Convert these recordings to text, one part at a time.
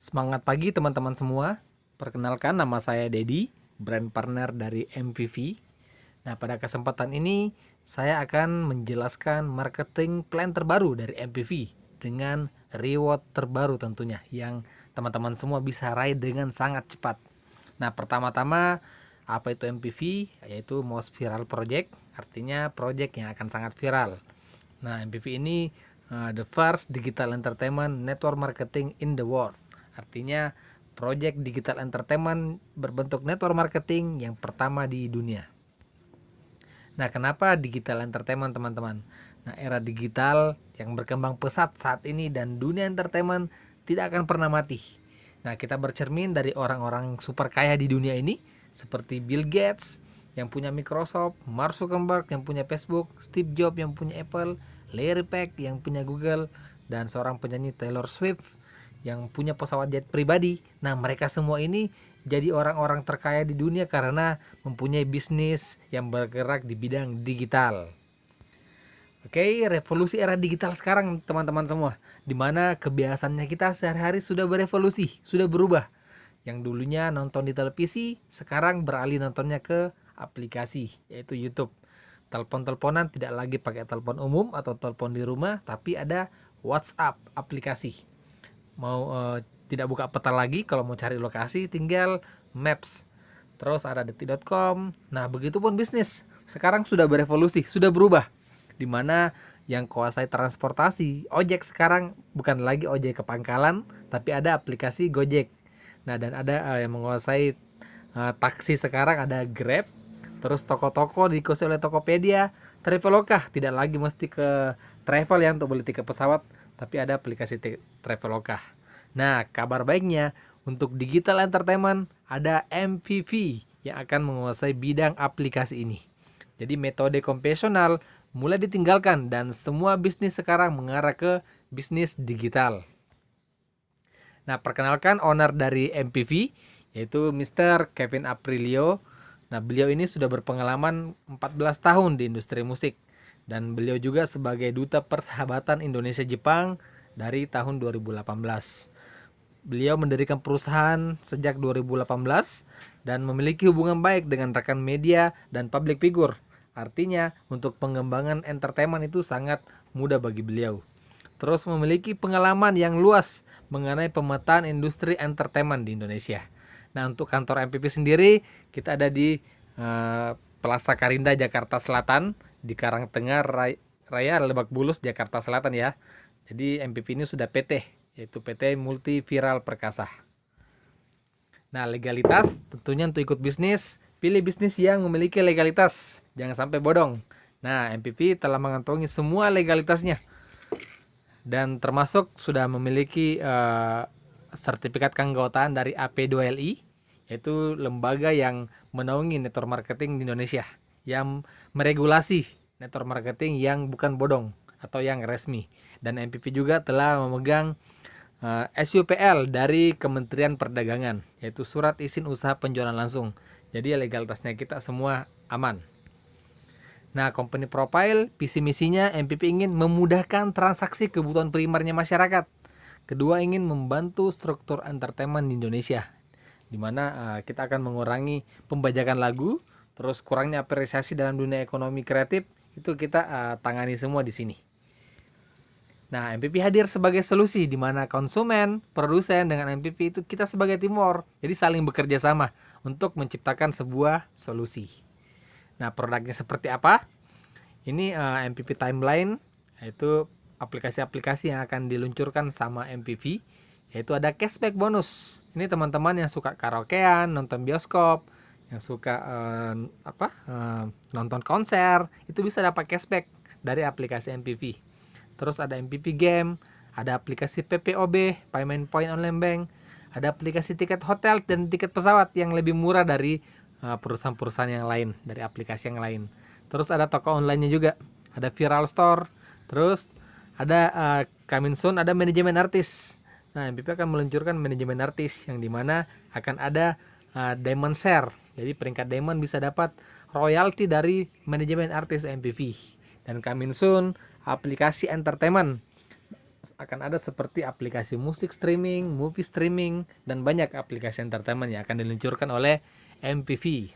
Semangat pagi teman-teman semua. Perkenalkan, nama saya Dedi, brand partner dari MPV. Nah, pada kesempatan ini saya akan menjelaskan marketing plan terbaru dari MPV dengan reward terbaru tentunya yang teman-teman semua bisa raih dengan sangat cepat. Nah, pertama-tama apa itu MPV? Yaitu Most Viral Project, artinya project yang akan sangat viral. Nah, MPV ini the first digital entertainment network marketing in the world. Artinya project digital entertainment berbentuk network marketing yang pertama di dunia. Nah, kenapa digital entertainment, teman-teman? Nah, era digital yang berkembang pesat saat ini dan dunia entertainment tidak akan pernah mati. Nah, kita bercermin dari orang-orang super kaya di dunia ini seperti Bill Gates yang punya Microsoft, Mark Zuckerberg yang punya Facebook, Steve Jobs yang punya Apple, Larry Page yang punya Google, dan seorang penyanyi Taylor Swift yang punya pesawat jet pribadi. Nah, mereka semua ini jadi orang-orang terkaya di dunia karena mempunyai bisnis yang bergerak di bidang digital. Oke, revolusi era digital sekarang teman-teman semua, dimana kebiasaannya kita sehari-hari sudah berevolusi, sudah berubah. Yang dulunya nonton di televisi, sekarang beralih nontonnya ke aplikasi, yaitu YouTube. Telepon-teleponan tidak lagi pakai telepon umum atau telepon di rumah, tapi ada WhatsApp aplikasi. Mau tidak buka peta lagi, kalau mau cari lokasi tinggal Maps. Terus ada detik.com. Nah, begitupun bisnis. Sekarang sudah berevolusi, sudah berubah. Dimana yang kuasai transportasi, ojek sekarang bukan lagi ojek ke pangkalan, tapi ada aplikasi Gojek. Nah, dan ada yang menguasai taksi sekarang ada Grab. Terus toko-toko dikuasai oleh Tokopedia. Traveloka tidak lagi mesti ke travel yang untuk beli tiket pesawat, tapi ada aplikasi Traveloka. Nah, kabar baiknya untuk digital entertainment ada MVV yang akan menguasai bidang aplikasi ini. Jadi metode konvensional mulai ditinggalkan dan semua bisnis sekarang mengarah ke bisnis digital. Nah, perkenalkan owner dari MPV yaitu Mr. Kevin Aprilio. Nah, beliau ini sudah berpengalaman 14 tahun di industri musik dan beliau juga sebagai duta persahabatan Indonesia-Jepang dari tahun 2018. Beliau mendirikan perusahaan sejak 2018 dan memiliki hubungan baik dengan rekan media dan public figure. Artinya, untuk pengembangan entertainment itu sangat mudah bagi beliau. Terus memiliki pengalaman yang luas mengenai pemetaan industri entertainment di Indonesia. Nah, untuk kantor MPP sendiri, kita ada di Plaza Karinda, Jakarta Selatan, di Karangtengah Raya, Lebak Bulus, Jakarta Selatan ya. Jadi MPP ini sudah PT, yaitu PT Multi Viral Perkasa. Nah, legalitas tentunya untuk ikut bisnis, pilih bisnis yang memiliki legalitas, jangan sampai bodong. Nah, MPP telah mengantongi semua legalitasnya dan termasuk sudah memiliki sertifikat keanggotaan dari AP2LI, yaitu lembaga yang menaungi network marketing di Indonesia, yang meregulasi network marketing yang bukan bodong atau yang resmi. Dan MPP juga telah memegang SUPL dari Kementerian Perdagangan, yaitu surat izin usaha penjualan langsung. Jadi legalitasnya kita semua aman. Nah, company profile, visi misinya MPP ingin memudahkan transaksi kebutuhan primernya masyarakat. Kedua, ingin membantu struktur entertainment di Indonesia, di mana kita akan mengurangi pembajakan lagu, terus kurangnya apresiasi dalam dunia ekonomi kreatif, itu kita tangani semua di sini. Nah, MPP hadir sebagai solusi di mana konsumen, produsen dengan MPP itu kita sebagai teamwork. Jadi saling bekerja sama untuk menciptakan sebuah solusi. Nah, produknya seperti apa? Ini MPV Timeline, yaitu aplikasi-aplikasi yang akan diluncurkan sama MPV, yaitu ada cashback bonus. Ini teman-teman yang suka karaokean, nonton bioskop, yang suka nonton konser, itu bisa dapat cashback dari aplikasi MPV. Terus ada MPV Game, ada aplikasi PPOB, Payment Point Online Bank, ada aplikasi tiket hotel dan tiket pesawat yang lebih murah dari perusahaan-perusahaan yang lain, dari aplikasi yang lain. Terus ada toko online-nya juga, ada Viral Store. Terus ada coming soon, ada manajemen artis. Nah, MPP akan meluncurkan manajemen artis yang dimana akan ada diamond share. Jadi peringkat diamond bisa dapat royalti dari manajemen artis MPV. Dan coming soon, aplikasi entertainment akan ada seperti aplikasi musik streaming, movie streaming, dan banyak aplikasi entertainment yang akan diluncurkan oleh MPV.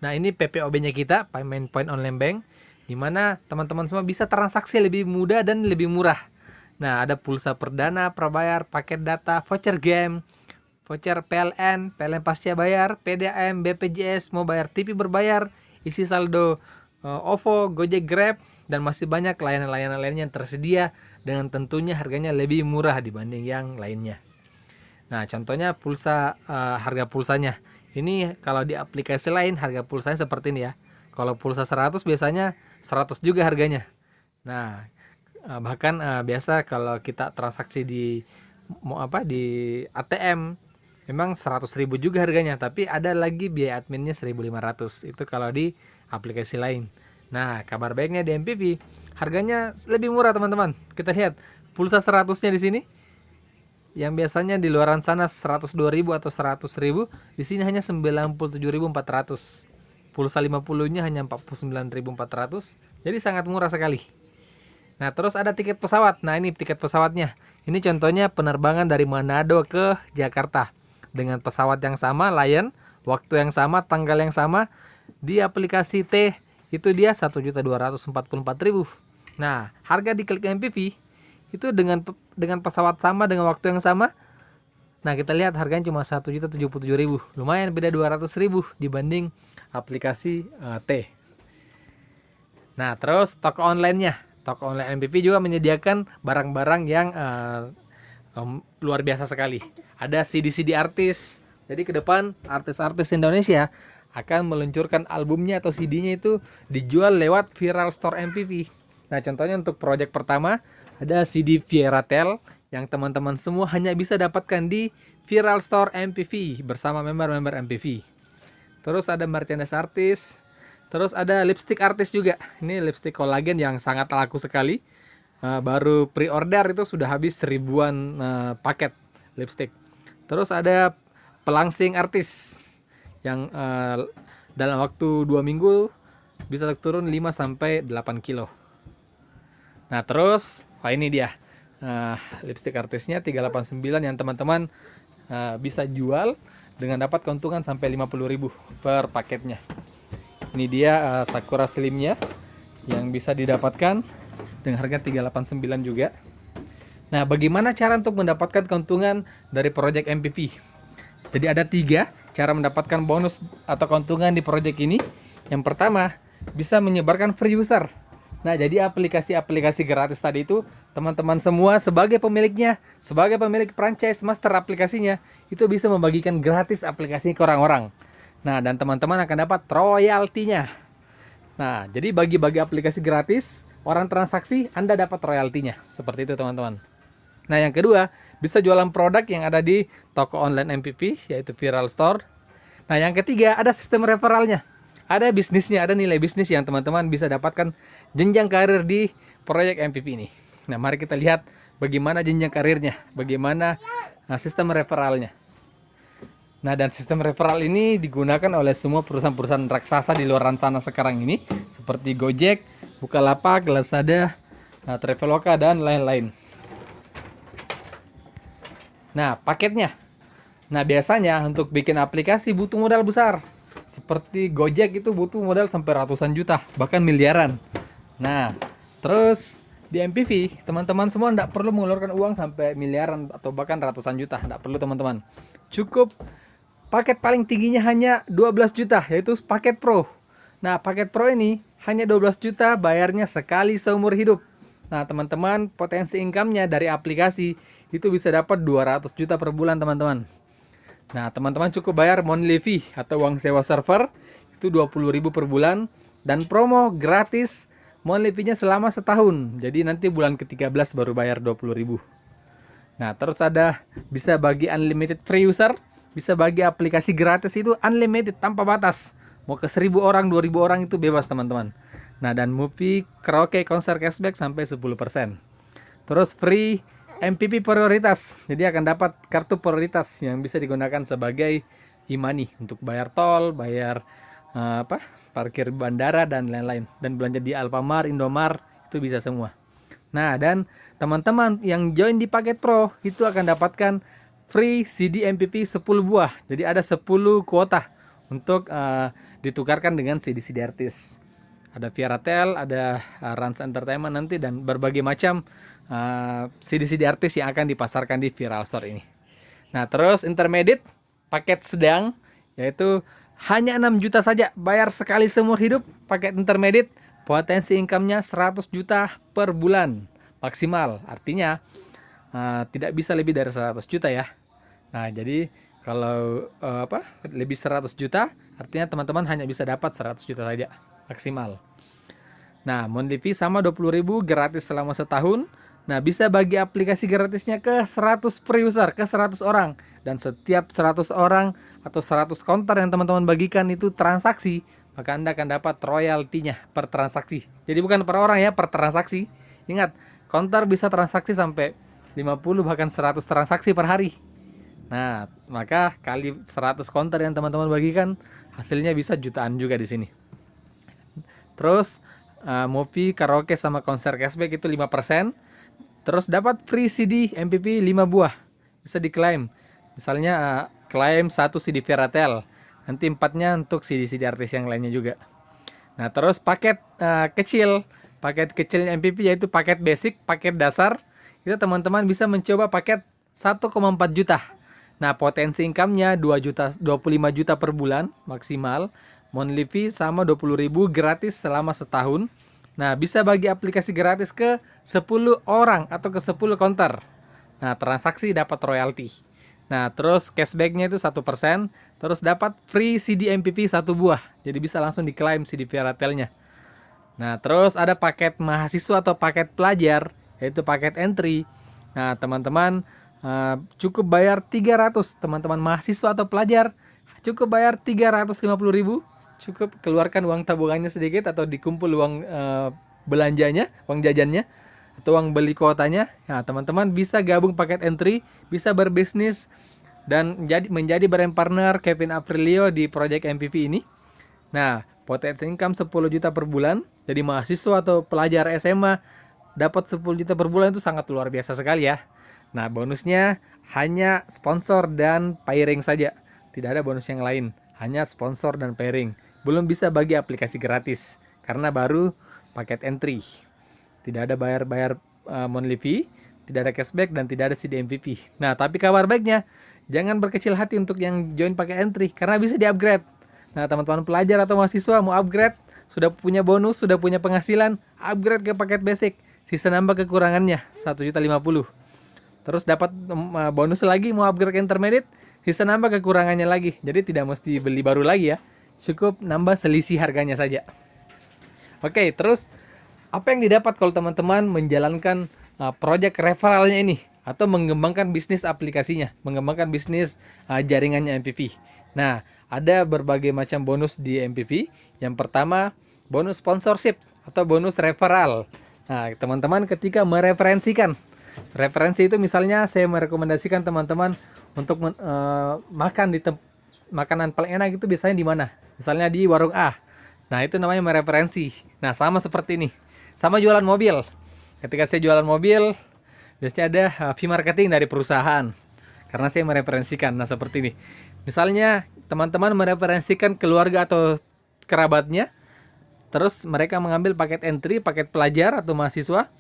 Nah, ini PPOB-nya kita, Payment Point Online Bank, di mana teman-teman semua bisa transaksi lebih mudah dan lebih murah. Nah, ada pulsa perdana, prabayar, paket data, voucher game, voucher PLN, PLN pasca bayar, PDAM, BPJS, mau bayar TV berbayar, isi saldo OVO, Gojek, Grab, dan masih banyak layanan-layanan lainnya yang tersedia dengan tentunya harganya lebih murah dibanding yang lainnya. Nah, contohnya pulsa, harga pulsanya. Ini kalau di aplikasi lain harga pulsanya seperti ini ya. Kalau pulsa 100 biasanya 100 juga harganya. Nah, bahkan biasa kalau kita transaksi di ATM memang 100.000 juga harganya, tapi ada lagi biaya adminnya 1.500. Itu kalau di aplikasi lain. Nah, kabar baiknya di MPV harganya lebih murah, teman-teman. Kita lihat pulsa 100-nya di sini. Yang biasanya di luaran sana 102.000 atau 100.000, di sini hanya 97.400. Pulsa 50-nya hanya 49.400. Jadi sangat murah sekali. Nah, terus ada tiket pesawat. Nah, ini tiket pesawatnya. Ini contohnya penerbangan dari Manado ke Jakarta dengan pesawat yang sama, Lion, waktu yang sama, tanggal yang sama. Di aplikasi T itu dia 1.244.000. Nah, harga di Klik MPV itu dengan pesawat sama, dengan waktu yang sama. Nah, kita lihat harganya cuma 1.077.000. Lumayan beda 200.000 dibanding aplikasi T. Nah, terus toko online-nya. Toko online MPV juga menyediakan barang-barang yang luar biasa sekali. Ada CD-CD artis. Jadi ke depan artis-artis Indonesia akan meluncurkan albumnya atau CD-nya itu dijual lewat Viral Store MPV. Nah, contohnya untuk proyek pertama ada CD Vieratel yang teman-teman semua hanya bisa dapatkan di Viral Store MPV bersama member-member MPV. Terus ada merchandise artis. Terus ada lipstick artis juga. Ini lipstick kolagen yang sangat laku sekali. Baru pre-order itu sudah habis ribuan paket lipstick. Terus ada pelangsing artis yang dalam waktu 2 minggu bisa turun 5-8 kilo. Nah, terus ini dia lipstick artisnya 389 yang teman-teman bisa jual dengan dapat keuntungan sampai 50.000 per paketnya. Ini dia Sakura Slimnya yang bisa didapatkan dengan harga 389 juga. Nah, bagaimana cara untuk mendapatkan keuntungan dari proyek MPV? Jadi ada 3 cara mendapatkan bonus atau keuntungan di proyek ini. Yang pertama, bisa menyebarkan free user. Nah, jadi aplikasi-aplikasi gratis tadi itu teman-teman semua sebagai pemiliknya, sebagai pemilik franchise master aplikasinya, itu bisa membagikan gratis aplikasi ke orang-orang. Nah, dan teman-teman akan dapat royaltinya. Nah, jadi bagi-bagi aplikasi gratis, orang transaksi, Anda dapat royaltinya. Seperti itu, teman-teman. Nah, yang kedua, bisa jualan produk yang ada di toko online MPV, yaitu Viral Store. Nah, yang ketiga, ada sistem referralnya. Ada bisnisnya, ada nilai bisnis yang teman-teman bisa dapatkan jenjang karir di proyek MPV ini. Nah, mari kita lihat bagaimana jenjang karirnya, bagaimana sistem referralnya. Nah, dan sistem referral ini digunakan oleh semua perusahaan-perusahaan raksasa di luar sana sekarang ini, seperti Gojek, Bukalapak, Lazada, Traveloka, dan lain-lain. Nah, paketnya. Nah, biasanya untuk bikin aplikasi butuh modal besar. Seperti Gojek itu butuh modal sampai ratusan juta, bahkan miliaran. Nah, terus di MPV, teman-teman semua tidak perlu mengeluarkan uang sampai miliaran atau bahkan ratusan juta. Tidak perlu, teman-teman. Cukup paket paling tingginya hanya 12 juta, yaitu paket Pro. Nah, paket Pro ini hanya 12 juta, bayarnya sekali seumur hidup. Nah, teman-teman, potensi income-nya dari aplikasi itu bisa dapat 200 juta per bulan, teman-teman. Nah, teman-teman cukup bayar monthly fee atau uang sewa server itu 20.000 per bulan, dan promo gratis monthly fee-nya selama setahun. Jadi nanti bulan ke-13 baru bayar 20.000. Nah, terus ada bisa bagi unlimited free user, bisa bagi aplikasi gratis itu unlimited tanpa batas. Mau ke 1.000 orang, 2.000 orang itu bebas, teman-teman. Nah, dan movie, karaoke, konser cashback sampai 10%. Terus free MPV prioritas, jadi akan dapat kartu prioritas yang bisa digunakan sebagai e-money untuk bayar tol, bayar parkir bandara dan lain-lain, dan belanja di Alfamart, Indomart itu bisa semua. Nah, dan teman-teman yang join di paket Pro itu akan dapatkan free CD MPV 10 buah. Jadi ada 10 kuota untuk ditukarkan dengan CD-CD artis. Ada Viaratel, ada Rans Entertainment nanti, dan berbagai macam CD-CD artis yang akan dipasarkan di Viral Store ini. Nah, terus intermediate, paket sedang, yaitu hanya 6 juta saja, bayar sekali seumur hidup. Paket intermediate, potensi income-nya 100 juta per bulan maksimal. Artinya tidak bisa lebih dari 100 juta ya. Nah, jadi kalau lebih 100 juta, artinya teman-teman hanya bisa dapat 100 juta saja maksimal. Nah, monthly fee sama 20.000, gratis selama setahun. Nah, bisa bagi aplikasi gratisnya ke 100 per user, ke 100 orang. Dan setiap 100 orang atau 100 counter yang teman-teman bagikan itu transaksi, maka Anda akan dapat royaltinya per transaksi. Jadi bukan per orang ya, per transaksi. Ingat, counter bisa transaksi sampai 50 bahkan 100 transaksi per hari. Nah, maka kali 100 counter yang teman-teman bagikan, hasilnya bisa jutaan juga di sini. Terus movie, karaoke sama konser cashback itu 5%. Terus dapat free CD MPV 5 buah. Bisa diklaim. Misalnya klaim 1 CD Viaratel. Nanti 4-nya untuk CD-CD artis yang lainnya juga. Nah, terus paket kecil. Paket kecil MPV yaitu paket basic, paket dasar. Itu teman-teman bisa mencoba paket 1,4 juta. Nah, potensi income-nya 25 juta per bulan maksimal. Monthly fee sama 20.000, gratis selama setahun. Nah, bisa bagi aplikasi gratis ke 10 orang atau ke 10 counter. Nah, transaksi dapat royalti. Nah, terus cashbacknya itu 1%. Terus dapat free CD MPV 1 buah. Jadi bisa langsung diklaim CD Viaratelnya. Nah, terus ada paket mahasiswa atau paket pelajar, yaitu paket entry. Nah, teman-teman cukup bayar 300. Teman-teman mahasiswa atau pelajar cukup bayar 350.000. Cukup keluarkan uang tabungannya sedikit atau dikumpul uang belanjanya, uang jajannya, atau uang beli kuotanya. Nah, teman-teman bisa gabung paket entry, bisa berbisnis dan menjadi brand partner Kevin Aprilio di project MPV ini. Nah, potensi income 10 juta per bulan. Jadi mahasiswa atau pelajar SMA dapat 10 juta per bulan itu sangat luar biasa sekali ya. Nah, bonusnya hanya sponsor dan pairing saja. Tidak ada bonus yang lain, hanya sponsor dan pairing. Belum bisa bagi aplikasi gratis karena baru paket entry. Tidak ada bayar monthly fee, tidak ada cashback, dan tidak ada CD MPV. Nah, tapi kabar baiknya, jangan berkecil hati untuk yang join pakai entry karena bisa di-upgrade. Nah, teman-teman pelajar atau mahasiswa mau upgrade, sudah punya bonus, sudah punya penghasilan, upgrade ke paket basic. Sisa nambah kekurangannya 1.050.000. Terus dapat bonus lagi, mau upgrade ke intermediate, sisa nambah kekurangannya lagi. Jadi tidak mesti beli baru lagi ya. Cukup nambah selisih harganya saja. Oke, terus apa yang didapat kalau teman-teman menjalankan project referralnya ini atau mengembangkan bisnis aplikasinya, mengembangkan bisnis jaringannya MPV. Nah, ada berbagai macam bonus di MPV. Yang pertama, bonus sponsorship atau bonus referral. Nah, teman-teman ketika mereferensikan, referensi itu misalnya saya merekomendasikan teman-teman untuk makan di makanan paling enak itu biasanya di mana? Misalnya di warung A. Nah, itu namanya mereferensi. Nah, sama seperti ini. Sama jualan mobil. Ketika saya jualan mobil, biasanya ada fee marketing dari perusahaan. Karena saya mereferensikan. Nah, seperti ini. Misalnya, teman-teman mereferensikan keluarga atau kerabatnya. Terus mereka mengambil paket entry, paket pelajar atau mahasiswa.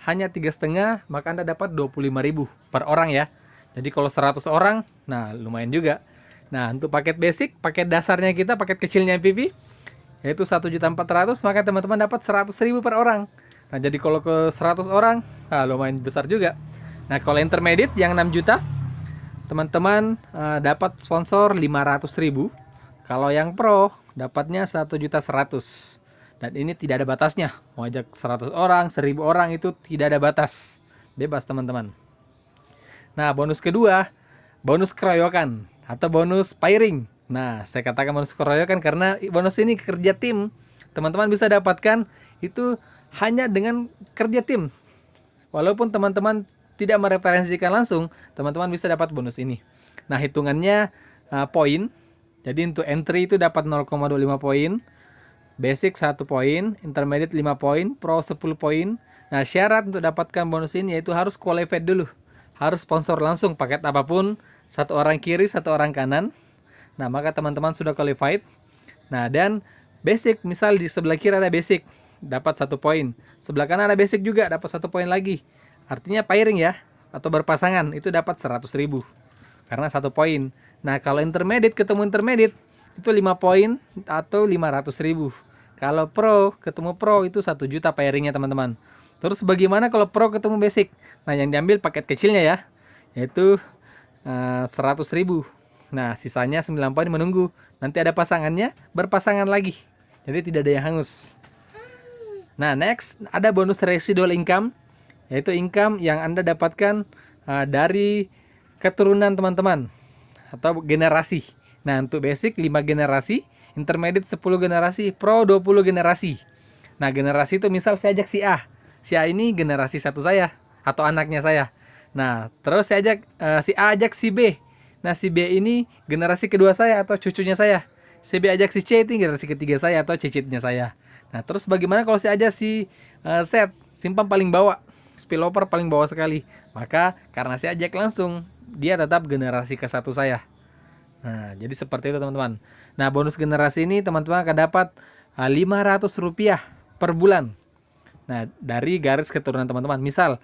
Hanya 3,5, maka Anda dapat 25.000 per orang ya. Jadi kalau 100 orang, nah lumayan juga. Nah, untuk paket basic, paket dasarnya kita, paket kecilnya MPV, yaitu 1.400.000, maka teman-teman dapat 100.000 per orang. Nah, jadi kalau ke 100 orang, lumayan besar juga. Nah, kalau intermediate yang 6 juta, teman-teman dapat sponsor 500.000. Kalau yang pro, dapatnya 1.100.000. Dan ini tidak ada batasnya. Mau ajak 100 orang, 1.000 orang itu tidak ada batas. Bebas teman-teman. Nah, bonus kedua, bonus keroyokan atau bonus pairing. Nah, saya katakan bonus keroyokan karena bonus ini kerja tim. Teman-teman bisa dapatkan itu hanya dengan kerja tim. Walaupun teman-teman tidak mereferensikan langsung, teman-teman bisa dapat bonus ini. Nah, hitungannya poin. Jadi untuk entry itu dapat 0,25 poin, basic 1 poin, intermediate 5 poin, pro 10 poin, Nah, syarat untuk dapatkan bonus ini yaitu harus qualified dulu. Harus sponsor langsung paket apapun, satu orang kiri, satu orang kanan. Nah, maka teman-teman sudah qualified. Nah, dan basic, misal di sebelah kiri ada basic, dapat 1 poin. Sebelah kanan ada basic juga, dapat 1 poin lagi. Artinya pairing ya, atau berpasangan, itu dapat 100.000. Karena 1 poin. Nah, kalau intermediate ketemu intermediate, itu 5 poin atau 500.000. Kalau pro ketemu pro itu 1 juta pairingnya teman-teman. Terus bagaimana kalau pro ketemu basic? Nah, yang diambil paket kecilnya ya, yaitu 100.000. Nah, sisanya 9 poin menunggu. Nanti ada pasangannya, berpasangan lagi. Jadi tidak ada yang hangus. Nah, next ada bonus residual income, yaitu income yang Anda dapatkan dari keturunan teman-teman atau generasi. Nah, untuk basic 5 generasi, intermediate 10 generasi, pro 20 generasi. Nah, generasi itu misal saya ajak si A. Si A ini generasi 1 saya atau anaknya saya. Nah, terus saya ajak si A ajak si B. Nah, si B ini generasi kedua saya atau cucunya saya. Si B ajak si C, itu generasi ketiga saya atau cicitnya saya. Nah, terus bagaimana kalau saya ajak si Z, simpang paling bawah, spillover paling bawah sekali? Maka karena saya ajak langsung, dia tetap generasi ke-1 saya. Nah, jadi seperti itu teman-teman. Nah, bonus generasi ini teman-teman akan dapat Rp500 per bulan. Nah, dari garis keturunan teman-teman. Misal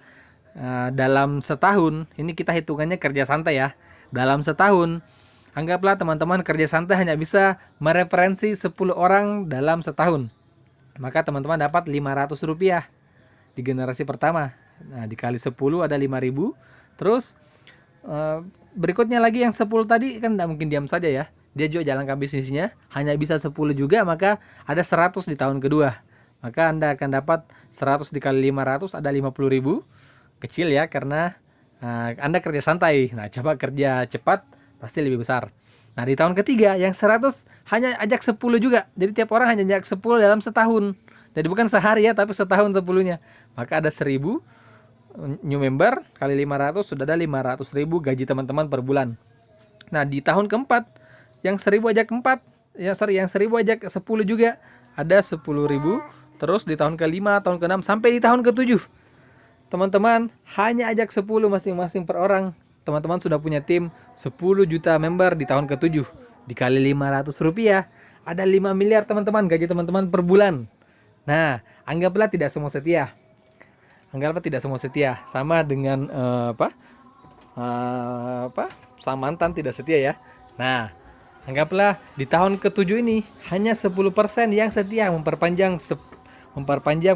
dalam setahun, ini kita hitungannya kerja santai ya. Dalam setahun, anggaplah teman-teman kerja santai hanya bisa mereferensi 10 orang dalam setahun. Maka teman-teman dapat Rp500 di generasi pertama. Nah, dikali 10 ada 5.000. Terus berikutnya lagi yang 10 tadi kan tidak mungkin diam saja ya. Dia juga jalankan bisnisnya, hanya bisa 10 juga, maka ada 100 di tahun kedua. Maka Anda akan dapat 100 dikali 500 ada 50.000. Kecil ya, karena Anda kerja santai. Nah, coba kerja cepat pasti lebih besar. Nah, di tahun ketiga yang 100 hanya ajak 10 juga. Jadi tiap orang hanya ajak 10 dalam setahun. Jadi bukan sehari ya, tapi setahun 10-nya. Maka ada 1.000 new member kali 500 sudah ada 500.000 gaji teman-teman per bulan. Nah, di tahun keempat yang 1.000 ajak 4, yang 1.000 ajak 10 juga ada 10.000. Terus di tahun ke-5, tahun ke-6 sampai di tahun ke-7. Teman-teman hanya ajak 10 masing-masing per orang. Teman-teman sudah punya tim 10 juta member di tahun ke-7. Dikali Rp500 ada 5 miliar teman-teman gaji teman-teman per bulan. Nah, anggaplah tidak semua setia. Sama dengan sama mantan tidak setia ya. Nah, anggaplah di tahun ke-7 ini hanya 10% yang setia memperpanjang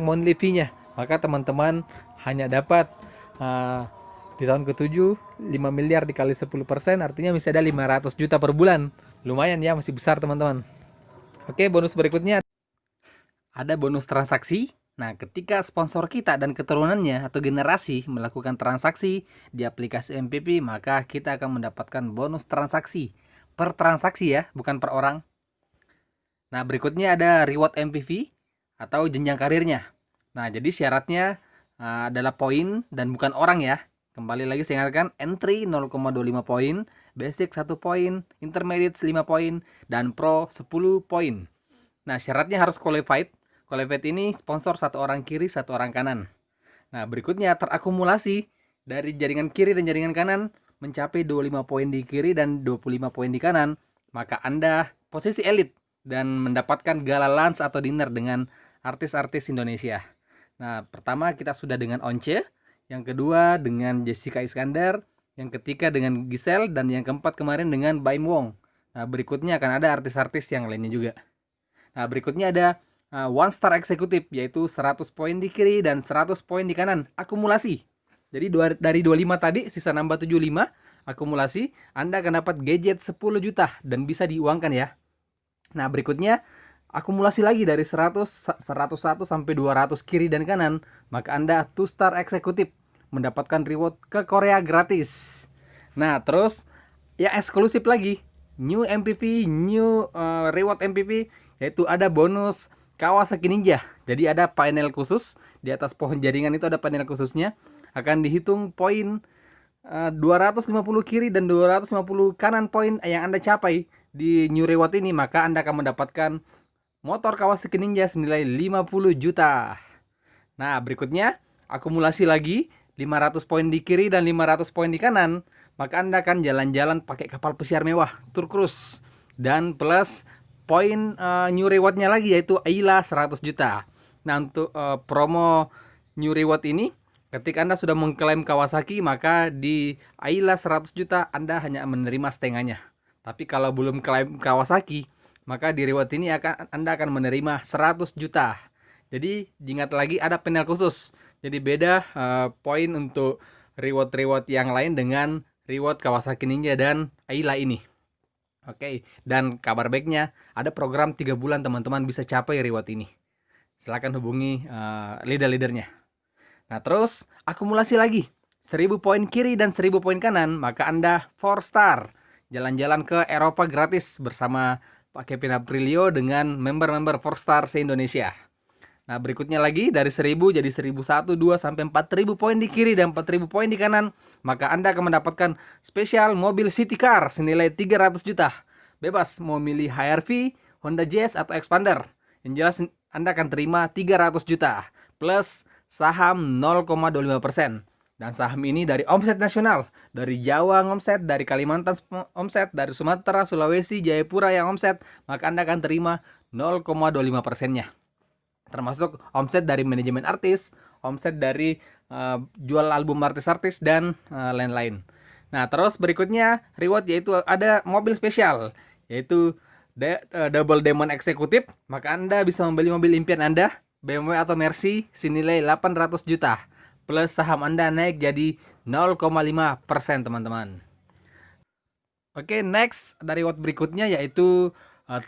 monthly fee-nya. Maka teman-teman hanya dapat di tahun ke-7 5 miliar dikali 10%, artinya bisa ada 500 juta per bulan. Lumayan ya, masih besar teman-teman. Oke, bonus berikutnya ada bonus transaksi. Nah, ketika sponsor kita dan keturunannya atau generasi melakukan transaksi di aplikasi MVP, maka kita akan mendapatkan bonus transaksi per transaksi ya, bukan per orang. Nah, berikutnya ada reward MPV atau jenjang karirnya. Nah, jadi syaratnya adalah poin dan bukan orang ya. Kembali lagi saya ingatkan, entry 0,25 poin, basic 1 poin, intermediate 5 poin, dan pro 10 poin. Nah, syaratnya harus qualified. Qualified ini sponsor 1 orang kiri, 1 orang kanan. Nah, berikutnya terakumulasi dari jaringan kiri dan jaringan kanan mencapai 25 poin di kiri dan 25 poin di kanan, maka Anda posisi elit dan mendapatkan gala lunch atau dinner dengan artis-artis Indonesia. Nah, pertama kita sudah dengan Once, yang kedua dengan Jessica Iskandar, yang ketiga dengan Giselle, dan yang keempat kemarin dengan Baim Wong. Nah, berikutnya akan ada artis-artis yang lainnya juga. Nah, berikutnya ada One Star Executive, yaitu 100 poin di kiri dan 100 poin di kanan, akumulasi. Jadi dari 25 tadi, sisa nambah 75, akumulasi, Anda akan dapat gadget 10 juta dan bisa diuangkan ya. Nah, berikutnya akumulasi lagi dari 100, 101 sampai 200 kiri dan kanan, maka Anda 2 Star Executive, mendapatkan reward ke Korea gratis. Nah, terus ya eksklusif lagi, new MPV, new reward MPV, yaitu ada bonus Kawasaki Ninja. Jadi ada panel khusus di atas pohon jaringan, itu ada panel khususnya. Akan dihitung poin 250 kiri dan 250 kanan poin yang Anda capai di new reward ini, maka Anda akan mendapatkan motor Kawasaki Ninja senilai 50 juta. Nah, berikutnya akumulasi lagi 500 poin di kiri dan 500 poin di kanan, maka Anda akan jalan-jalan pakai kapal pesiar mewah, tour cruise. Dan plus poin new rewardnya lagi yaitu AILA 100 juta. Nah, untuk promo new reward ini, ketika Anda sudah mengklaim Kawasaki, maka di AILA 100 juta Anda hanya menerima setengahnya. Tapi kalau belum klaim Kawasaki, maka di reward ini Anda akan menerima 100 juta. Jadi diingat lagi ada panel khusus. Jadi beda poin untuk reward-reward yang lain dengan reward Kawasaki Ninja dan AILA ini. Oke, dan kabar baiknya ada program 3 bulan teman-teman bisa capai reward ini. Silahkan hubungi leader-leadernya. Nah, terus akumulasi lagi 1000 poin kiri dan 1000 poin kanan, maka Anda 4 star. Jalan-jalan ke Eropa gratis bersama Pak Kevin Aprilio dengan member-member 4 star se-Indonesia. Nah, berikutnya lagi dari 1000 jadi 1001, 2 sampai 4000 poin di kiri dan 4000 poin di kanan, maka Anda akan mendapatkan spesial mobil city car senilai 300 juta. Bebas mau milih HR-V, Honda Jazz atau Expander. Yang jelas Anda akan terima 300 juta plus saham 0,25%. Dan saham ini dari omset nasional, dari Jawa omset, dari Kalimantan omset, dari Sumatera, Sulawesi, Jayapura yang omset, maka Anda akan terima 0,25%-nya. Termasuk omset dari manajemen artis, omset dari jual album artis-artis, dan lain-lain. Nah, terus berikutnya reward yaitu ada mobil spesial, yaitu Double Diamond Eksekutif. Maka Anda bisa membeli mobil impian Anda, BMW atau Mercy, senilai 800 juta. Plus saham Anda naik jadi 0,5% teman-teman. Oke, next dari reward berikutnya yaitu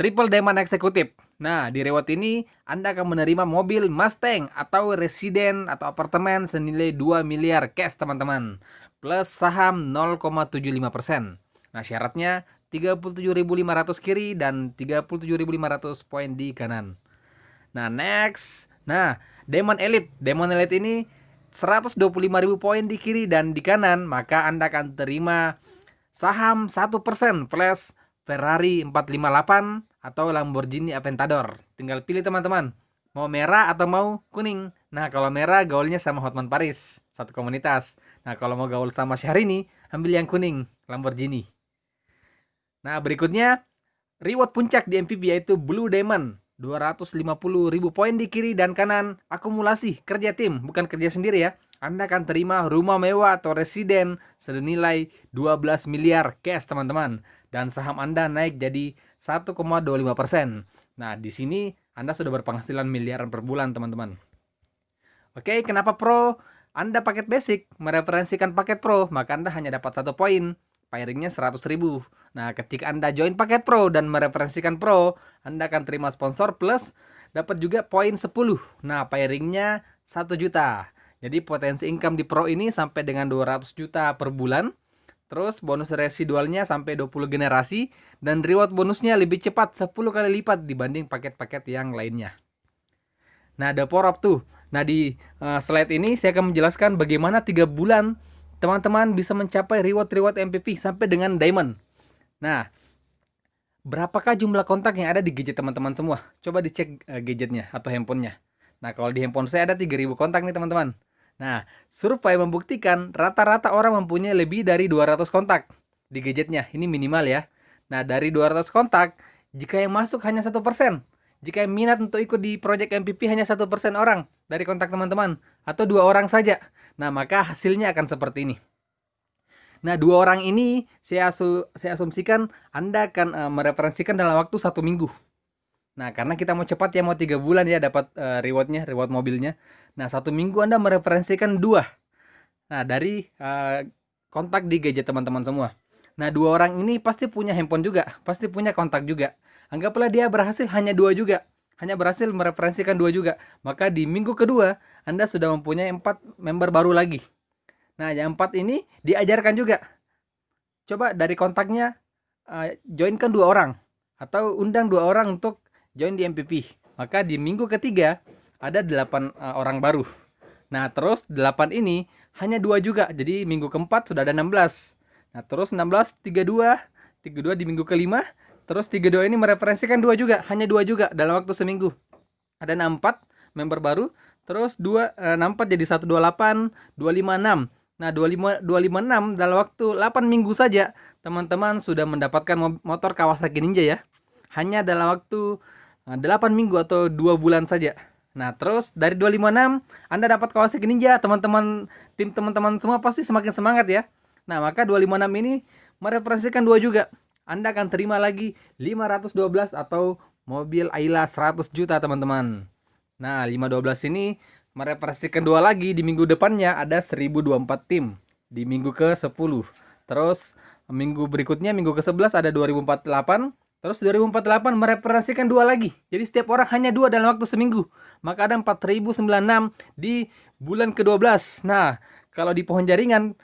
Triple Diamond Eksekutif. Nah, di reward ini Anda akan menerima mobil Mustang atau residen atau apartemen senilai 2 miliar cash teman-teman. Plus saham 0,75%. Nah, syaratnya 37.500 kiri dan 37.500 poin di kanan. Nah, next. Nah, Diamond Elite. Diamond Elite ini 125.000 poin di kiri dan di kanan, maka Anda akan terima saham 1% plus Ferrari 458 atau Lamborghini Aventador. Tinggal pilih teman-teman, mau merah atau mau kuning. Nah, kalau merah gaulnya sama Hotman Paris, satu komunitas. Nah, kalau mau gaul sama Syahrini, ambil yang kuning, Lamborghini. Nah, berikutnya reward puncak di MVP yaitu Blue Diamond. 250.000 poin di kiri dan kanan, akumulasi kerja tim, bukan kerja sendiri ya. Anda akan terima rumah mewah atau residen senilai 12 miliar cash teman-teman. Dan saham Anda naik jadi 1,25%. Nah, di sini Anda sudah berpenghasilan miliaran per bulan teman-teman. Oke, kenapa Pro? Anda paket basic, mereferensikan paket Pro, maka Anda hanya dapat 1 poin. Pairingnya 100.000. Nah, ketika Anda join paket Pro dan mereferensikan Pro, Anda akan terima sponsor plus dapat juga poin 10. Nah, pairingnya 1 juta. Jadi potensi income di Pro ini sampai dengan 200 juta per bulan. Terus bonus residualnya sampai 20 generasi dan reward bonusnya lebih cepat 10 kali lipat dibanding paket-paket yang lainnya. Nah, ada power up tuh. Nah, di slide ini saya akan menjelaskan bagaimana 3 bulan teman-teman bisa mencapai reward MVP sampai dengan Diamond. Nah, berapakah jumlah kontak yang ada di gadget teman-teman semua? Coba dicek gadgetnya atau handphonenya. Nah, kalau di handphone saya ada 3.000 kontak nih teman-teman. Nah, survei membuktikan rata-rata orang mempunyai lebih dari 200 kontak di gadgetnya. Ini minimal ya. Nah, dari 200 kontak, jika yang masuk hanya 1%. Jika yang minat untuk ikut di project MVP hanya 1% orang dari kontak teman-teman. Atau 2 orang saja. Nah, maka hasilnya akan seperti ini. Nah, 2 orang ini saya asumsikan Anda akan mereferensikan dalam waktu 1 minggu. Nah, karena kita mau cepat ya, mau 3 bulan ya dapat reward mobilnya. Nah, 1 minggu Anda mereferensikan 2. Nah, dari kontak di gadget teman-teman semua. Nah, 2 orang ini pasti punya handphone juga, pasti punya kontak juga. Anggaplah dia berhasil hanya 2 juga. Hanya berhasil mereferensikan 2 juga. Maka di minggu kedua, Anda sudah mempunyai 4 member baru lagi. Nah, yang 4 ini diajarkan juga. Coba dari kontaknya joinkan 2 orang. Atau undang 2 orang untuk join di MVP. Maka di minggu ketiga ada 8 orang baru. Nah, terus 8 ini hanya 2 juga. Jadi minggu keempat sudah ada 16. Nah, terus 16, 32 di minggu kelima. Terus 32 ini mereferensikan 2 juga. Hanya 2 juga dalam waktu seminggu. Ada 4 member baru. terus 4 jadi 128, 256. Nah, 256 dalam waktu 8 minggu saja teman-teman sudah mendapatkan motor Kawasaki Ninja ya. Hanya dalam waktu 8 minggu atau 2 bulan saja. Nah, terus dari 256 Anda dapat Kawasaki Ninja, tim teman-teman semua pasti semakin semangat ya. Nah, maka 256 ini merepresentasikan 2 juga. Anda akan terima lagi 512 atau mobil Ayla 100 juta teman-teman. Nah, 512 ini merepresentasikan 2 lagi. Di minggu depannya ada 1024 tim di minggu ke-10. Terus minggu berikutnya, minggu ke-11 ada 2048. Terus 2048 merepresentasikan 2 lagi. Jadi setiap orang hanya 2 dalam waktu seminggu. Maka ada 4096 di bulan ke-12. Nah, kalau di pohon jaringan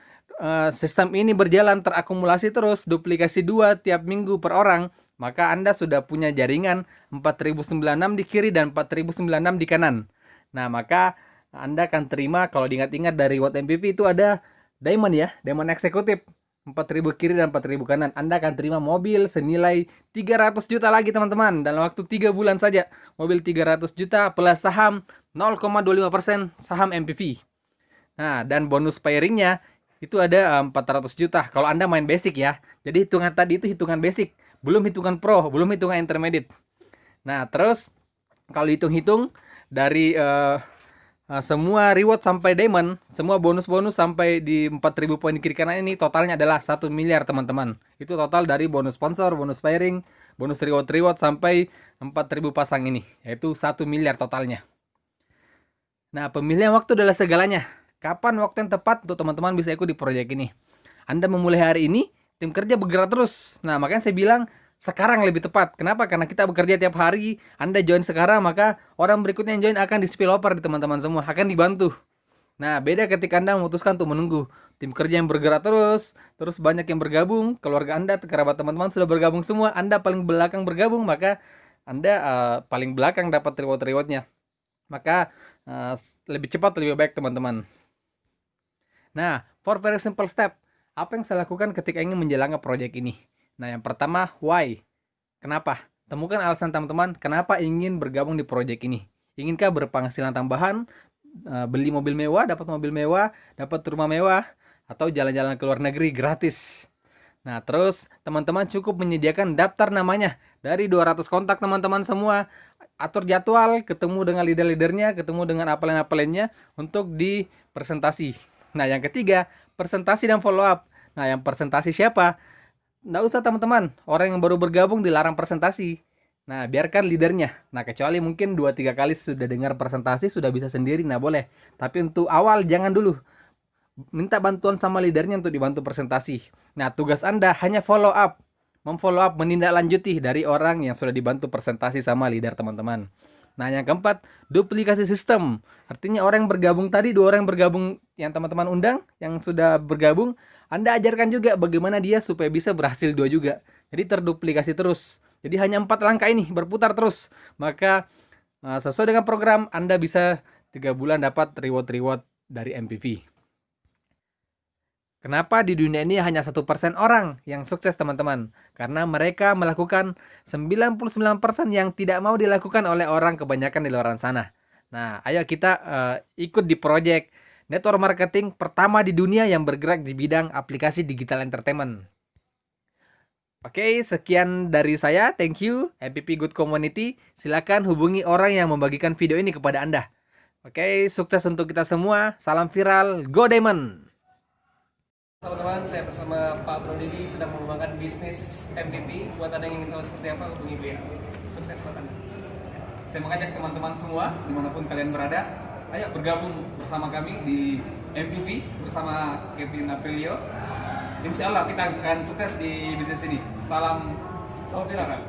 sistem ini berjalan terakumulasi terus, duplikasi 2 tiap minggu per orang, maka Anda sudah punya jaringan 4096 di kiri dan 4096 di kanan. Nah, maka Anda akan terima, kalau diingat-ingat dari Watt MPV itu ada Diamond ya, Diamond eksekutif. 4.000 kiri dan 4.000 kanan. Anda akan terima mobil senilai 300 juta lagi teman-teman. Dalam waktu 3 bulan saja. Mobil 300 juta plus saham 0,25% saham MPV. Nah, dan bonus pairingnya itu ada 400 juta. Kalau Anda main basic ya. Jadi hitungan tadi itu hitungan basic. Belum hitungan pro, belum hitungan intermediate. Nah, terus kalau hitung-hitung dari semua reward sampai diamond, semua bonus-bonus sampai di 4.000 poin di kiri kanan ini totalnya adalah 1 miliar teman-teman. Itu total dari bonus sponsor, bonus pairing, bonus reward sampai 4.000 pasang ini, yaitu 1 miliar totalnya. Nah, pemilihan waktu adalah segalanya. Kapan waktu yang tepat untuk teman-teman bisa ikut di proyek ini? Anda memulai hari ini, tim kerja bergerak terus. Nah, makanya saya bilang sekarang lebih tepat. Kenapa? Karena kita bekerja tiap hari. Anda join sekarang, maka orang berikutnya yang join akan di spillover di teman-teman semua, akan dibantu. Nah, beda ketika Anda memutuskan untuk menunggu. Tim kerja yang bergerak terus banyak yang bergabung, keluarga Anda, kerabat teman-teman sudah bergabung semua, Anda paling belakang bergabung, maka Anda paling belakang dapat reward-rewardnya. Maka lebih cepat, lebih baik teman-teman. Nah, for very simple step, apa yang saya lakukan ketika ingin menjalankan proyek ini? Nah, yang pertama, why? Kenapa? Temukan alasan teman-teman kenapa ingin bergabung di proyek ini. Inginkah berpenghasilan tambahan, beli mobil mewah, dapat mobil mewah, dapat rumah mewah, atau jalan-jalan ke luar negeri gratis? Nah, terus teman-teman cukup menyediakan daftar namanya dari 200 kontak teman-teman semua. Atur jadwal, ketemu dengan leader-leadernya, ketemu dengan apelen-apelennya untuk di presentasi. Nah, yang ketiga, presentasi dan follow up. Nah, yang presentasi siapa? Nggak usah teman-teman, orang yang baru bergabung dilarang presentasi. Nah, biarkan leadernya. Nah, kecuali mungkin 2-3 kali sudah dengar presentasi, sudah bisa sendiri, nah boleh. Tapi untuk awal jangan dulu. Minta bantuan sama leadernya untuk dibantu presentasi. Nah, tugas Anda hanya follow up. Memfollow up, menindaklanjuti dari orang yang sudah dibantu presentasi sama leader teman-teman. Nah, yang keempat, duplikasi sistem. Artinya orang yang bergabung tadi, 2 orang yang bergabung yang teman-teman undang, yang sudah bergabung, Anda ajarkan juga bagaimana dia supaya bisa berhasil 2 juga. Jadi terduplikasi terus. Jadi hanya 4 langkah ini berputar terus. Maka sesuai dengan program, Anda bisa 3 bulan dapat reward-reward dari MPV. Kenapa di dunia ini hanya 1% orang yang sukses teman-teman? Karena mereka melakukan 99% yang tidak mau dilakukan oleh orang kebanyakan di luar sana. Nah, ayo kita ikut di proyek network marketing pertama di dunia yang bergerak di bidang aplikasi digital entertainment. Oke, sekian dari saya. Thank you, MPV Good Community. Silakan hubungi orang yang membagikan video ini kepada Anda. Oke, sukses untuk kita semua. Salam viral, Go Diamond! Teman-teman, saya bersama Pak Brodedi sedang mengembangkan bisnis MPV. Buat Anda yang ingin tahu seperti apa, hubungi beliau. Sukses buat Anda. Saya mengajak teman-teman semua, dimanapun kalian berada, ayo bergabung bersama kami di MPV bersama Kevin Aprilio. Insya Allah kita akan sukses di bisnis ini. Salam viral.